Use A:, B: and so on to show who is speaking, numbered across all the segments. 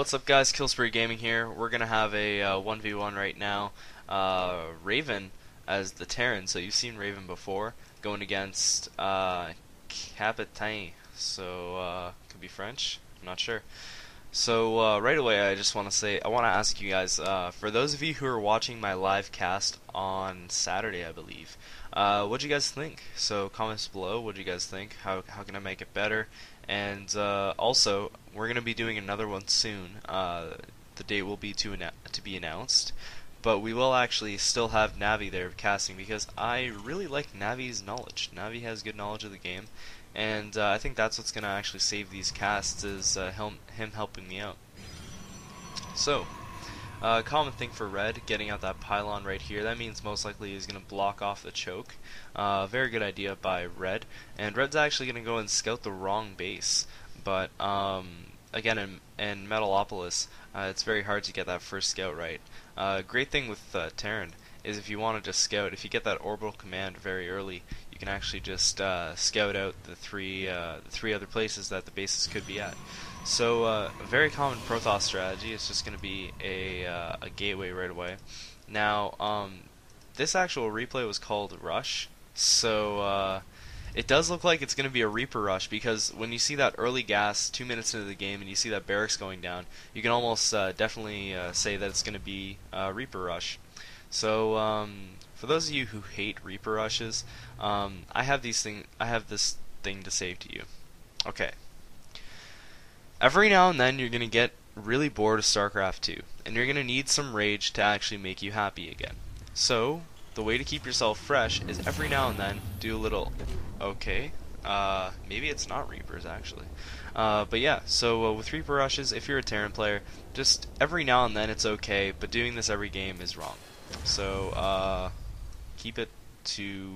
A: What's up, guys? KillSpreeGaming here. We're gonna have a 1v1 right now. Raven as the Terran. So you've seen Raven before going against Capitaine. So could be French. I'm not sure. So right away, I just want to say I want to ask you guys. For those of you who are watching my live cast on Saturday, I believe. What do you guys think? So comments below. What do you guys think? How can I make it better? And also, we're gonna be doing another one soon. The date will be to be announced, but we will actually still have Navi there casting because I really like Navi's knowledge. Navi has good knowledge of the game, and I think that's what's gonna actually save these casts is him helping me out. So. Common thing for Red, getting out that pylon right here. That means most likely he's going to block off the choke. Very good idea by Red. And Red's actually going to go and scout the wrong base. But again, in Metalopolis, it's very hard to get that first scout right. Great thing with Terran is if you want to just scout, if you get that orbital command very early, you can actually just scout out the three other places that the bases could be at. So a very common Protoss strategy is just going to be a gateway right away. Now this actual replay was called Rush, so it does look like it's going to be a Reaper Rush because when you see that early gas 2 minutes into the game and you see that barracks going down, you can almost definitely say that it's going to be Reaper Rush. So for those of you who hate Reaper Rushes, I have this thing to say to you. Okay. Every now and then you're going to get really bored of StarCraft 2, and you're going to need some rage to actually make you happy again. So, the way to keep yourself fresh is every now and then do a little, okay, maybe it's not Reapers actually. But yeah, so with Reaper Rushes, if you're a Terran player, just every now and then it's okay, but doing this every game is wrong. So, keep it to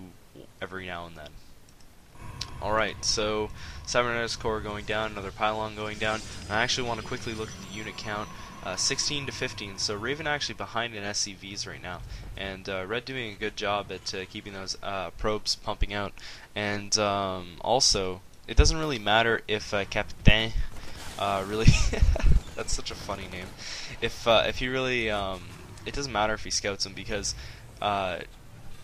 A: every now and then. Alright, so cybernetics core going down, another pylon going down. I actually want to quickly look at the unit count. 16 to 15, so Raven actually behind in SCVs right now, and Red doing a good job at keeping those probes pumping out. And also, it doesn't really matter if Capitaine really that's such a funny name. If he really it doesn't matter if he scouts him because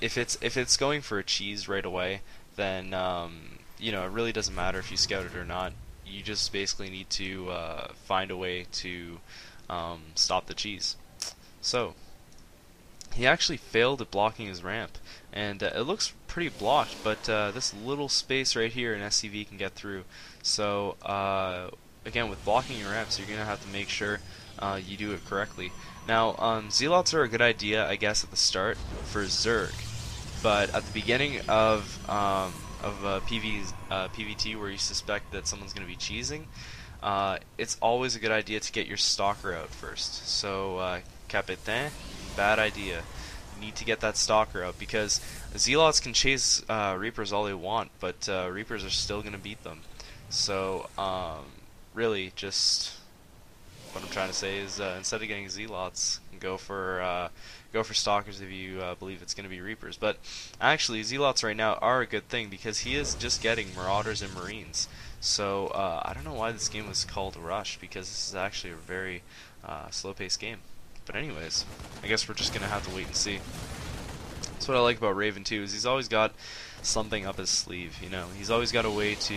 A: if it's going for a cheese right away, then you know, it really doesn't matter if you scout it or not. You just basically need to find a way to stop the cheese. So he actually failed at blocking his ramp, and it looks pretty blocked, but this little space right here in SCV can get through. So again, with blocking your ramps, you're gonna have to make sure you do it correctly. Now Zealots are a good idea, I guess, at the start for Zerg, but at the beginning of PVT where you suspect that someone's going to be cheesing, it's always a good idea to get your stalker out first. So Capitaine, bad idea. You need to get that stalker out because Zealots can chase Reapers all they want, but Reapers are still going to beat them. So really, just what I'm trying to say is instead of getting Zealots, go for Stalkers if you believe it's going to be Reapers. But actually, Zealots right now are a good thing because he is just getting Marauders and Marines. So I don't know why this game was called Rush because this is actually a very slow-paced game. But anyways, I guess we're just going to have to wait and see. That's what I like about Raven too, is he's always got something up his sleeve. You know, he's always got a way to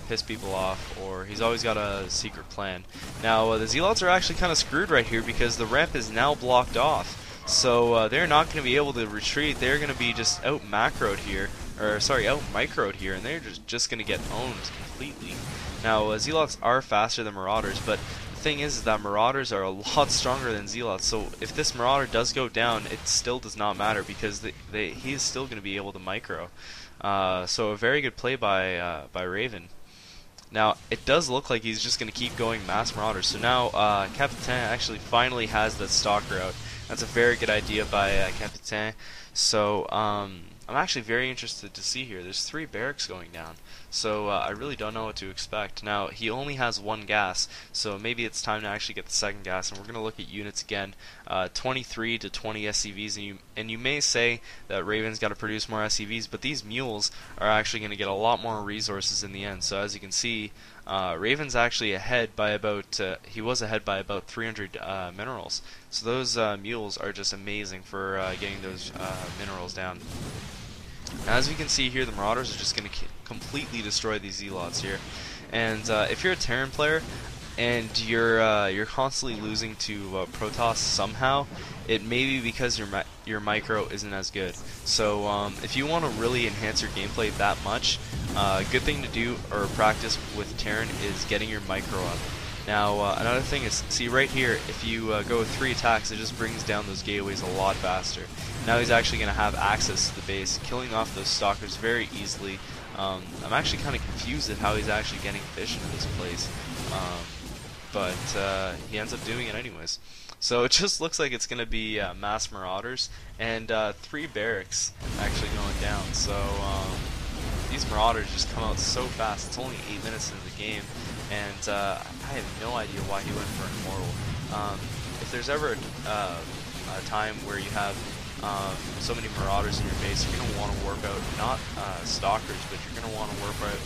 A: piss people off, or he's always got a secret plan. Now the Zealots are actually kind of screwed right here because the ramp is now blocked off, so they're not going to be able to retreat. They're going to be just out macroed here, or sorry, out microed here, and they're just going to get owned completely. Now Zealots are faster than Marauders, but the thing is that Marauders are a lot stronger than Zealots, so if this Marauder does go down, it still does not matter because he is still going to be able to micro. So a very good play by Raven. Now, it does look like he's just going to keep going mass Marauders. So now, Capitaine actually finally has that Stalker out. That's a very good idea by Capitaine. So, I'm actually very interested to see here. There's 3 barracks going down. So, I really don't know what to expect. Now, he only has 1 gas, so maybe it's time to actually get the second gas. And we're going to look at units again. 23 to 20 SCVs. And you may say that Raven's got to produce more SCVs, but these mules are actually going to get a lot more resources in the end. So, as you can see, Raven's actually ahead by about he was ahead by about 300 minerals. So those mules are just amazing for getting those minerals down. Now, as we can see here, the Marauders are just going to completely destroy these Zealots here. And if you're a Terran player and you're constantly losing to Protoss somehow, it may be because your micro isn't as good. So if you want to really enhance your gameplay that much, a good thing to do or practice with Terran is getting your micro up. Now another thing is, see right here, if you go with 3 attacks, it just brings down those gateways a lot faster. Now he's actually going to have access to the base, killing off those stalkers very easily. I'm actually kind of confused at how he's actually getting fish into this place, but he ends up doing it anyways. So it just looks like it's going to be mass Marauders and 3 barracks actually going down. So these Marauders just come out so fast. It's only 8 minutes into the game, and I have no idea why he went for an Immortal. If there's ever a time where you have so many Marauders in your base, you're going to want to warp out not Stalkers, but you're going to want to warp out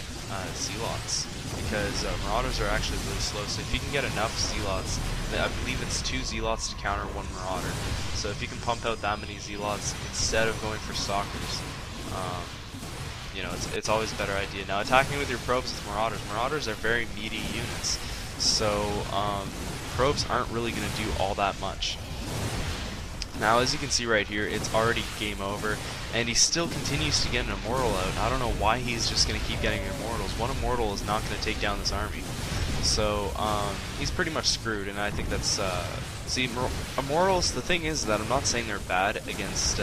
A: Zealots, because Marauders are actually really slow. So if you can get enough Zealots, I believe it's 2 Zealots to counter 1 Marauder. So if you can pump out that many Zealots instead of going for Stalkers, you know, it's always a better idea. Now, attacking with your probes with Marauders are very meaty units, so probes aren't really going to do all that much. Now, as you can see right here, it's already game over, and he still continues to get an Immortal out. I don't know why he's just going to keep getting Immortals. 1 Immortal is not going to take down this army. So, he's pretty much screwed, and I think that's, see, Immortals, the thing is that I'm not saying they're bad against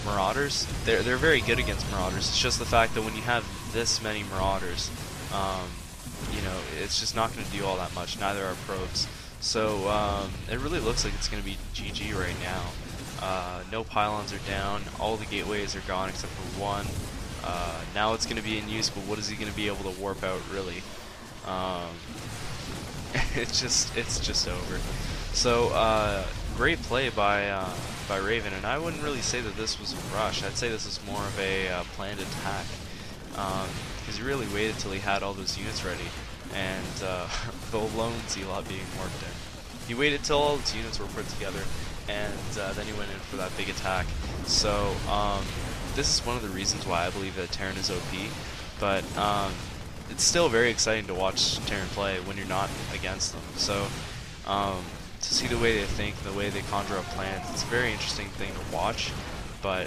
A: Marauders. They're very good against Marauders. It's just the fact that when you have this many Marauders, you know, it's just not going to do all that much. Neither are probes. So it really looks like it's going to be GG right now. No pylons are down. All the gateways are gone except for 1. Now it's going to be in use, but what is he going to be able to warp out, really? It's just over. So great play by Raven, and I wouldn't really say that this was a rush. I'd say this is more of a planned attack, because he really waited till he had all those units ready, and the lone Zealot being warped in. He waited till all his units were put together, and then he went in for that big attack. So this is one of the reasons why I believe that Terran is OP, but it's still very exciting to watch Terran play when you're not against them. So to see the way they think, the way they conjure up plans, it's a very interesting thing to watch, but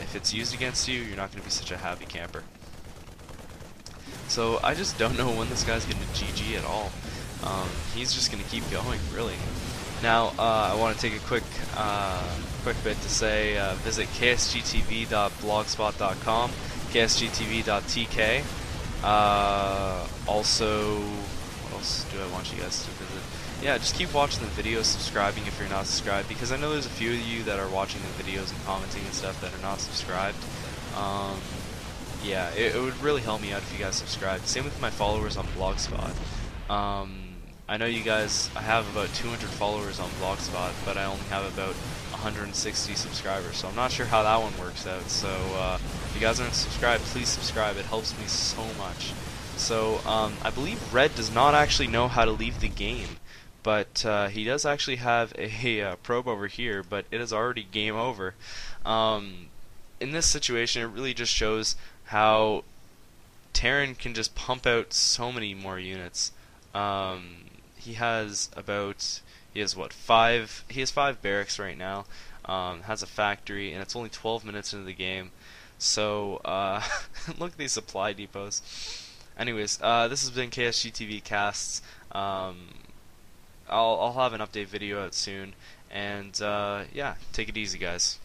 A: if it's used against you, you're not going to be such a happy camper. So I just don't know when this guy's going to GG at all. He's just going to keep going, really. Now, I want to take a quick bit to say visit ksgtv.blogspot.com, ksgtv.tk. Also, what else do I want you guys to visit? Yeah, just keep watching the videos, subscribing if you're not subscribed, because I know there's a few of you that are watching the videos and commenting and stuff that are not subscribed. Yeah, it would really help me out if you guys subscribed. Same with my followers on Blogspot. I know you guys, I have about 200 followers on Blogspot, but I only have about 160 subscribers, so I'm not sure how that one works out. So if you guys aren't subscribed, please subscribe. It helps me so much. So I believe Red does not actually know how to leave the game, but he does actually have a probe over here, but it is already game over. In this situation, it really just shows how Terran can just pump out so many more units. He has what, 5? He has 5 barracks right now. Has a factory, and it's only 12 minutes into the game. So look at these supply depots. Anyways, this has been KSGTV Casts. I'll have an update video out soon, and yeah, take it easy, guys.